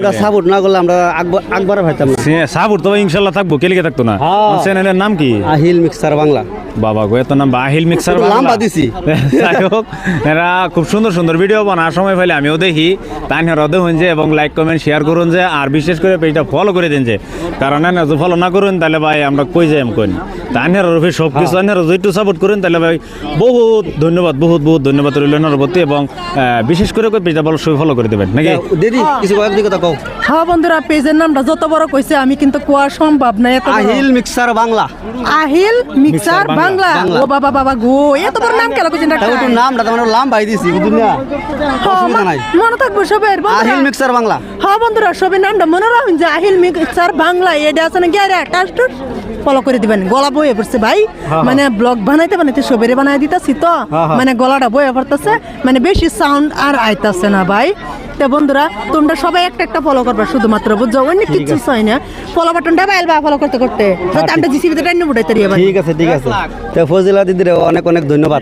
আমরা সাপোর্ট না করলে আমরা আকবার পাইতাম না। সাপোর্ট তো ইনশাল্লাহ থাকবো, কেলিকে থাকতো না। চ্যানেলের নাম কি? আহিল মিক্সার বাংলা। বাবা গো, এত নাম আহিল মিক্সার লম্বা দিছি। যাই হোক, এরা খুব সুন্দর সুন্দর ভিডিও বানার সময় পাইলে আমিও দেখি, তাইনারাও দেখুন যে, এবং লাইক কমেন্ট শেয়ার করুন যে, আর বিশেষ করে পেজটা ফলো করে দিন যে, কারণ এনে যদি ফলো না করুন তাহলে ভাই আমরা কই যাই কোন তাইনারার সব কিছু আইনারা যদি একটু সাপোর্ট করুন তাহলে ভাই বহুত ধন্যবাদ, বহুত বহুত ধন্যবাদ রইল এনার প্রতি, এবং বিশেষ করে পেজটা অবশ্যই ফলো করে দেবেন নাকি দিদি? কিছু কয়েকদিন কথা কও। হ্যাঁ বন্ধুরা, পেজের নামটা যত বড় কইছে আমি কিন্তু কোয়া সম্ভব না। এত আহিল মিক্সার বাংলা। আহিল মিক্সার বাংলা। ও বাবা বাবা গো, এত বড় নাম কেন কইছেন? তাও একটু নামটা তো মানে লম্বাই দিছি, বুঝুন না? অসুবিধা নাই, মনে থাকবো সবের। আহিল মিক্সার বাংলা। হ্যাঁ বন্ধুরা, সবের নামটা মনে রাখুন যে আহিল মিক্সার বাংলা। এটা আছে না গিয়ে টাস্ট ফলো করে দিবেন। গলা বয়ে পড়ছে ভাই, মানে ব্লগ বানাইতে বানাইতে সবেরে বানাই দিতেছি তো, মানে গলাটা বয়ে পড়তেছে, মানে বেশি সাউন্ড আর আইতাছে না ভাই। তো বন্ধুরা, তোমরা সবাই একটা একটা ফলো করবা শুধুমাত্র, বুঝছো? অন্য কিছু চাই না। ফলো বাটনটা বাইলবা ফলো করতে করতে, আমরা জিসিবিতে টাইম উঠাইতে। ঠিক আছে, ঠিক আছে। তো ফজিলা দিদির অনেক অনেক ধন্যবাদ।